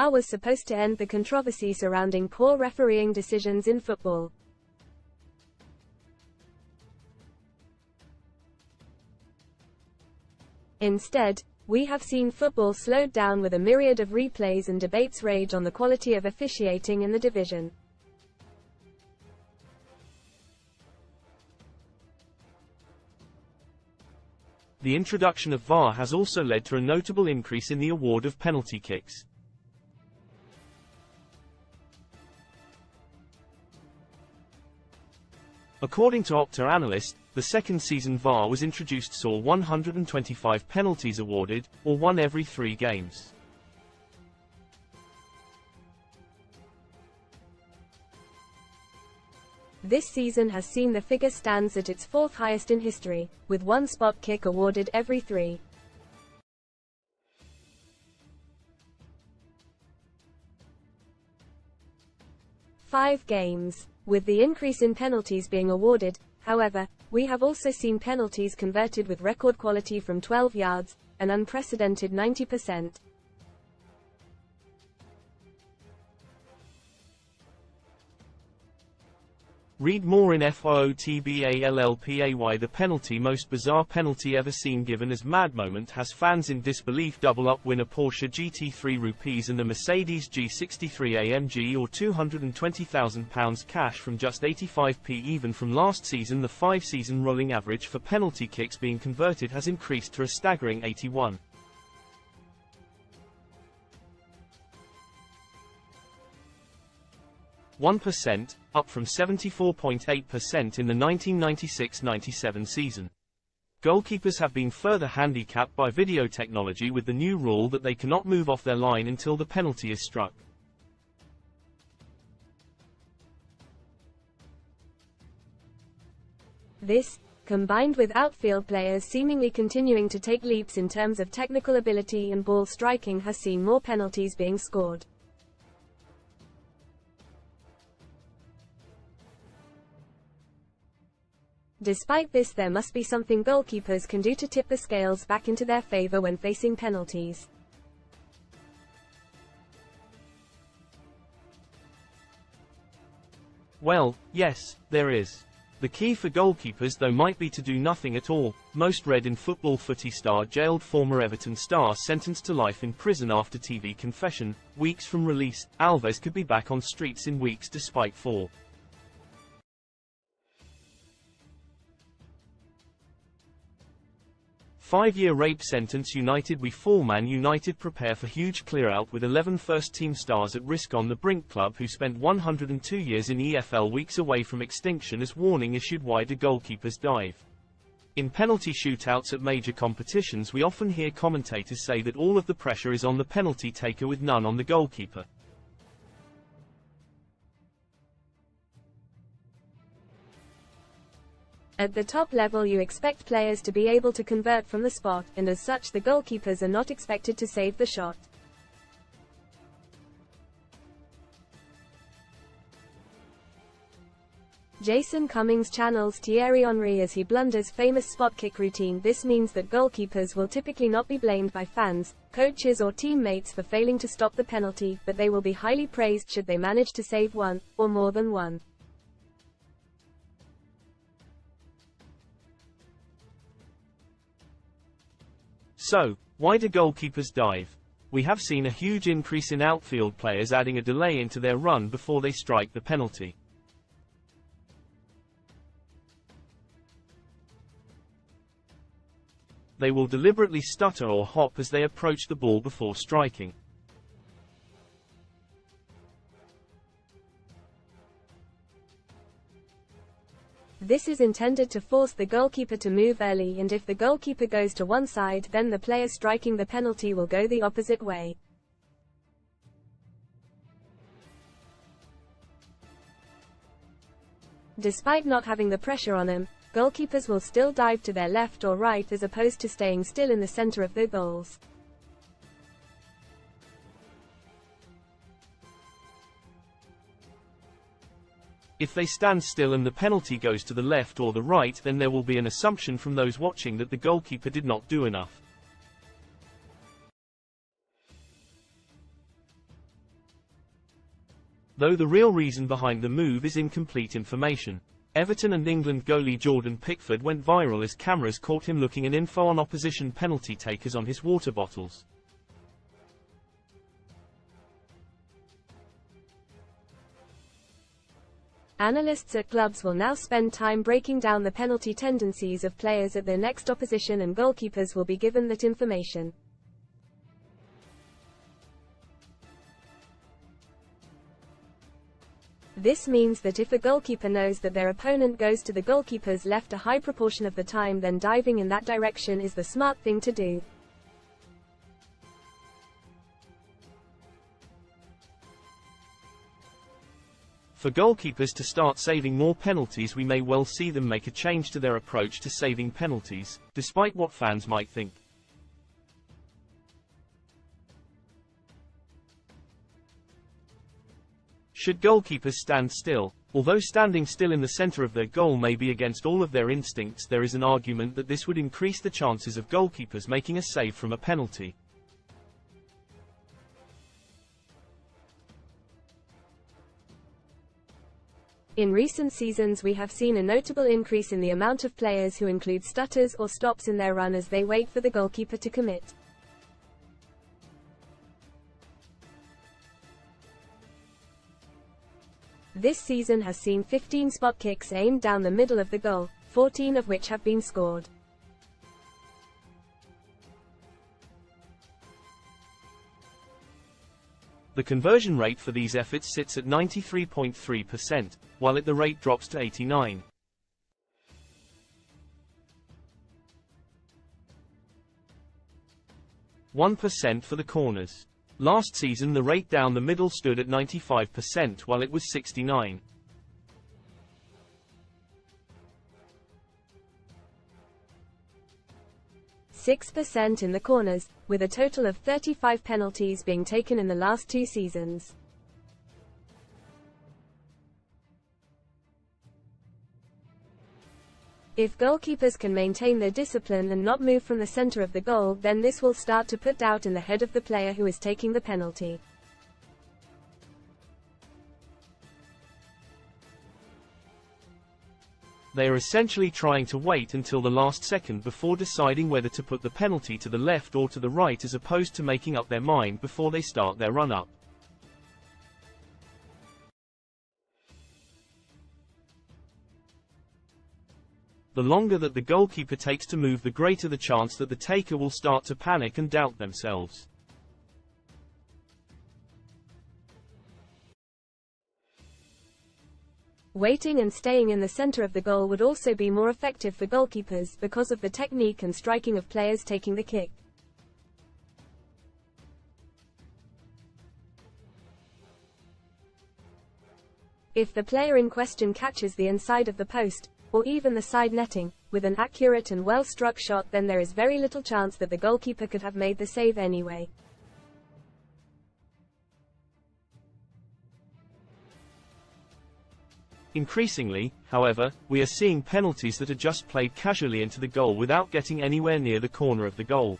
VAR was supposed to end the controversy surrounding poor refereeing decisions in football. Instead, we have seen football slowed down with a myriad of replays and debates rage on the quality of officiating in the division. The introduction of VAR has also led to a notable increase in the award of penalty kicks. According to Opta Analyst, the second season VAR was introduced saw 125 penalties awarded, or 1 every 3 games. This season has seen the figure stands at its 4th highest in history, with 1 spot kick awarded every 3. games. With the increase in penalties being awarded, however, we have also seen penalties converted with record quality from 12 yards, an unprecedented 90%. Read more in FOOTBALLPAY. The penalty. Most bizarre penalty ever seen given as mad moment has fans in disbelief. Double up, win a Porsche GT3 rupees and a Mercedes G63 AMG or £220,000 cash from just 85p. Even from last season, the 5-season rolling average for penalty kicks being converted has increased to a staggering 81. %, up from 74.8% in the 1996-97 season. Goalkeepers have been further handicapped by video technology with the new rule that they cannot move off their line until the penalty is struck. This, combined with outfield players seemingly continuing to take leaps in terms of technical ability and ball striking, has seen more penalties being scored. Despite this, there must be something goalkeepers can do to tip the scales back into their favor when facing penalties. Well, yes, there is. The key for goalkeepers though might be to do nothing at all. Most read in football. Footy star jailed. Former Everton star sentenced to life in prison after TV confession. Weeks from release, Alves could be back on streets in weeks despite 5-year rape sentence. United we fall. Man United prepare for huge clear-out with 11 first-team stars at risk on the brink. Club who spent 102 years in EFL weeks away from extinction as warning issued. Why do goalkeepers dive? In penalty shootouts at major competitions, we often hear commentators say that all of the pressure is on the penalty taker with none on the goalkeeper. At the top level, you expect players to be able to convert from the spot, and as such the goalkeepers are not expected to save the shot. Jason Cummings channels Thierry Henry as he blunders famous spot kick routine. This means that goalkeepers will typically not be blamed by fans, coaches or teammates for failing to stop the penalty, but they will be highly praised should they manage to save one, or more than one. So, why do goalkeepers dive? We have seen a huge increase in outfield players adding a delay into their run before they strike the penalty. They will deliberately stutter or hop as they approach the ball before striking. This is intended to force the goalkeeper to move early, and if the goalkeeper goes to one side, then the player striking the penalty will go the opposite way. Despite not having the pressure on them, goalkeepers will still dive to their left or right as opposed to staying still in the center of the goals. If they stand still and the penalty goes to the left or the right, then there will be an assumption from those watching that the goalkeeper did not do enough. though the real reason behind the move is incomplete information. Everton and England goalie Jordan Pickford went viral as cameras caught him looking at info on opposition penalty takers on his water bottles. Analysts at clubs will now spend time breaking down the penalty tendencies of players at their next opposition, and goalkeepers will be given that information. This means that if a goalkeeper knows that their opponent goes to the goalkeeper's left a high proportion of the time, then diving in that direction is the smart thing to do. For goalkeepers to start saving more penalties, we may well see them make a change to their approach to saving penalties, despite what fans might think. Should goalkeepers stand still? Although standing still in the center of their goal may be against all of their instincts, there is an argument that this would increase the chances of goalkeepers making a save from a penalty. In recent seasons, we have seen a notable increase in the amount of players who include stutters or stops in their run as they wait for the goalkeeper to commit. This season has seen 15 spot kicks aimed down the middle of the goal, 14 of which have been scored. The conversion rate for these efforts sits at 93.3%, while the rate drops to 89%. % for the corners. Last season the rate down the middle stood at 95%, while it was 69%. % in the corners, with a total of 35 penalties being taken in the last 2 seasons. If goalkeepers can maintain their discipline and not move from the center of the goal, then this will start to put doubt in the head of the player who is taking the penalty. They are essentially trying to wait until the last second before deciding whether to put the penalty to the left or to the right, as opposed to making up their mind before they start their run-up. The longer that the goalkeeper takes to move, the greater the chance that the taker will start to panic and doubt themselves. Waiting and staying in the center of the goal would also be more effective for goalkeepers because of the technique and striking of players taking the kick. If the player in question catches the inside of the post, or even the side netting, with an accurate and well-struck shot, then there is very little chance that the goalkeeper could have made the save anyway. Increasingly, however, we are seeing penalties that are just played casually into the goal without getting anywhere near the corner of the goal.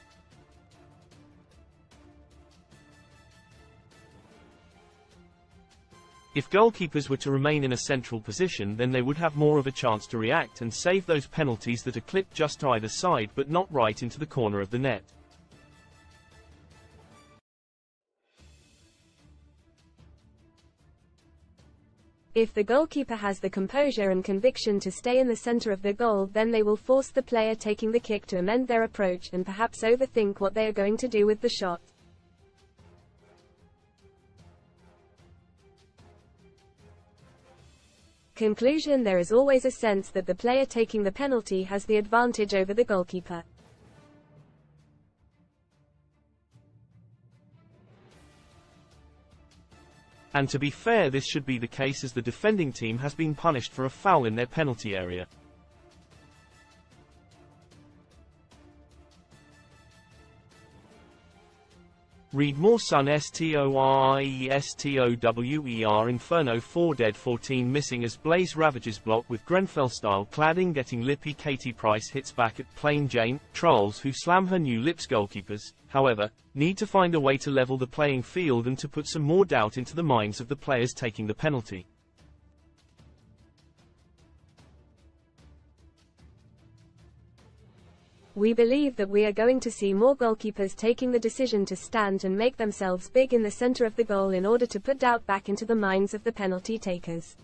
If goalkeepers were to remain in a central position, then they would have more of a chance to react and save those penalties that are clipped just to either side but not right into the corner of the net. If the goalkeeper has the composure and conviction to stay in the center of the goal, then they will force the player taking the kick to amend their approach and perhaps overthink what they are going to do with the shot. Conclusion: there is always a sense that the player taking the penalty has the advantage over the goalkeeper. And to be fair, this should be the case, as the defending team has been punished for a foul in their penalty area. Read more Sun STORIESTOWER Inferno 4 dead 14 missing as Blaze ravages block with Grenfell-style cladding getting lippy Katie Price hits back at Plain Jane. Trolls who slam her new lips goalkeepers, however, need to find a way to level the playing field and to put some more doubt into the minds of the players taking the penalty. We believe that we are going to see more goalkeepers taking the decision to stand and make themselves big in the center of the goal in order to put doubt back into the minds of the penalty takers.